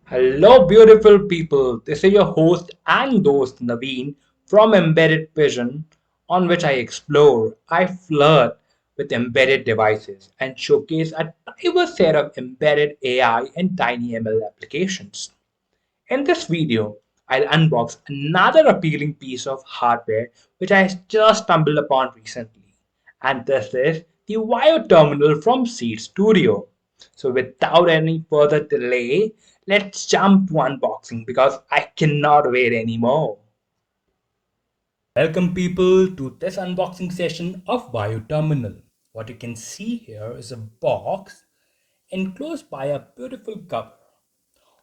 Hello, beautiful people. This is your host and host Naveen from Embedded Vision, on which I explore, I flirt with embedded devices and showcase a diverse set of embedded AI and tiny ML applications. In this video, I'll unbox another appealing piece of hardware which I just stumbled upon recently. And this is the Wio Terminal from Seed Studio. So without any further delay, let's jump to unboxing because I cannot wait anymore. Welcome people to this unboxing session of Wio Terminal. What you can see here is a box enclosed by a beautiful cover.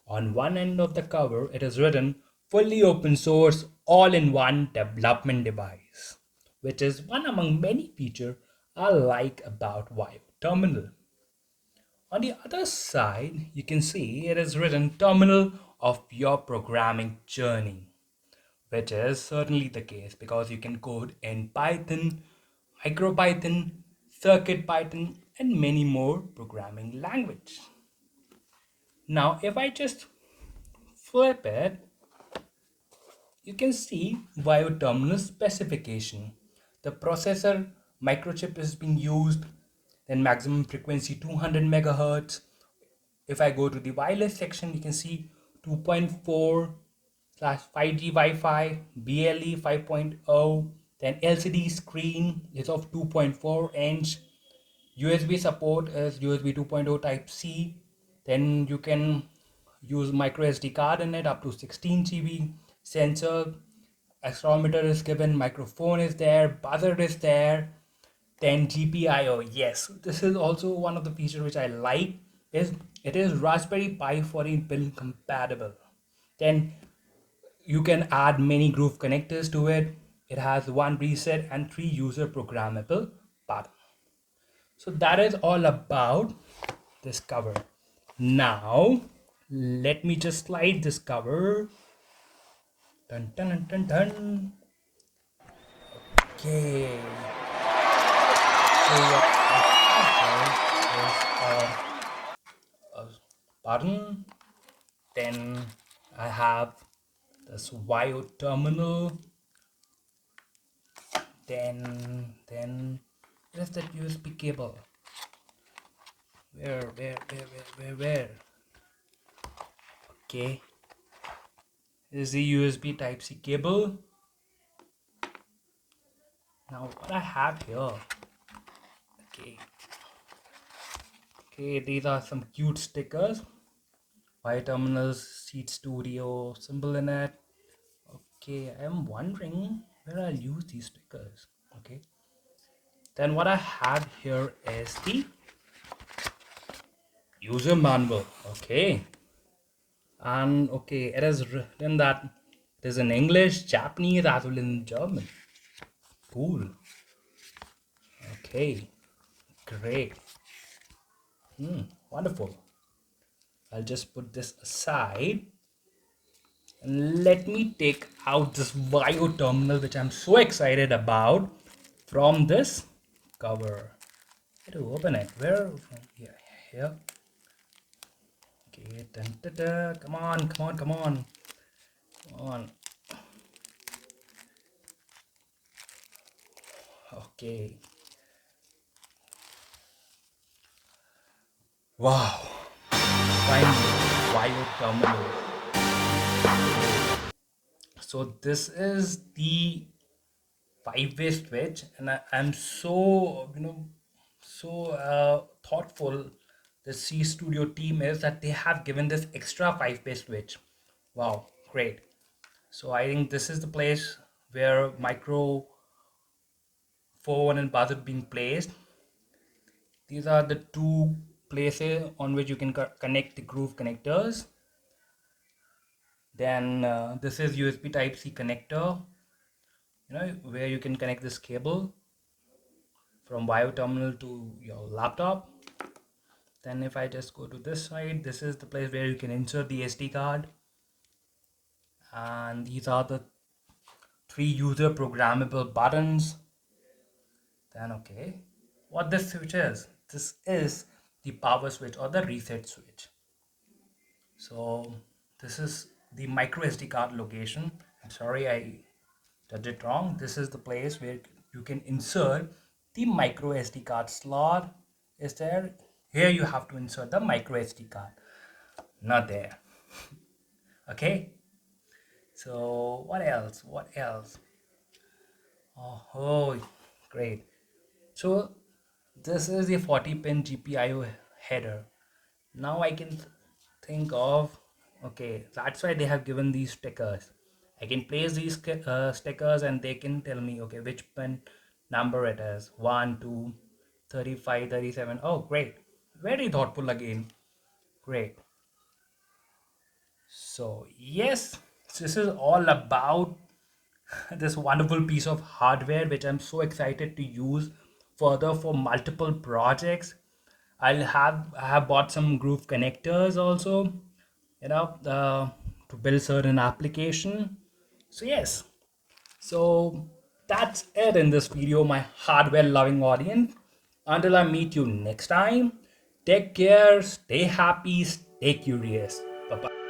On one end of the cover, it is written fully open source all in one development device, which is one among many features I like about Wio Terminal. On the other side, you can see it is written terminal of your programming journey, which is certainly the case because you can code in Python, MicroPython, Circuit Python, and many more programming language. Now, if I just flip it, you can see via terminal specification. The processor microchip is being used, then maximum frequency 200 megahertz. If I go to the wireless section, you can see 2.4 slash 5G Wi-Fi, BLE 5.0, then LCD screen is of 2.4 inch. USB support is USB 2.0 Type C. Then you can use micro SD card in it up to 16 GB. Sensor, accelerometer is given, microphone is there, buzzer is there. Then GPIO, yes, this is also one of the features which I like. Is it is Raspberry Pi 14 pin compatible. Then you can add many groove connectors to it. It has one reset and three user programmable buttons. So that is all about this cover. Now, let me just slide this cover. Dun, dun, dun, dun, dun. Okay. So what I have here is a button. Then I have this Wio terminal. Then where's that USB cable? Where? Okay. This is the USB Type C cable. Now what I have here. Okay, these are some cute stickers. Wio terminals, Seed Studio symbol in it. Okay, I am wondering where I'll use these stickers. Okay. Then what I have here is the user manual. Okay. And okay, it is written that it is in English, Japanese, as well as in German. Cool. Okay. Great. Wonderful. I'll just put this aside and let me take out this Wio terminal, which I'm so excited about, from this cover. How to open it? Where? Here. Here. Okay. Dun, dun, dun. Come on. Come on. Okay. Wow. Finally, Wio terminal. So this is the five-way switch, and I'm so thoughtful. The C Studio team is that they have given this extra five-way switch. Wow, great. So I think this is the place where microphone and buzzer being placed. These are the two places on which you can connect the groove connectors. Then this is USB Type C connector, where you can connect this cable from Wio terminal to your laptop. Then if I just go to this side, this is the place where you can insert the SD card. And these are the three user programmable buttons. Then okay, what this switch is, this is the power switch or the reset switch. So This is the micro SD card location. I'm sorry, I did it wrong. This is the place where you can insert the micro SD card slot. Is there? Here you have to insert the micro SD card. Not there. Okay. So what else? What else? Oh, great. So this is the 40 pin GPIO header. Now I can think of, okay, that's why they have given these stickers. I can place these stickers and they can tell me, okay, which pin number it is. 1, 2, 35, 37. Oh, great. Very thoughtful again. Great. So yes, this is all about this wonderful piece of hardware which I'm so excited to use further for multiple projects. I have bought some groove connectors also, to build certain application. So yes, so that's it in this video, my hardware loving audience. Until I meet you next time, take care, stay happy, stay curious. Bye bye.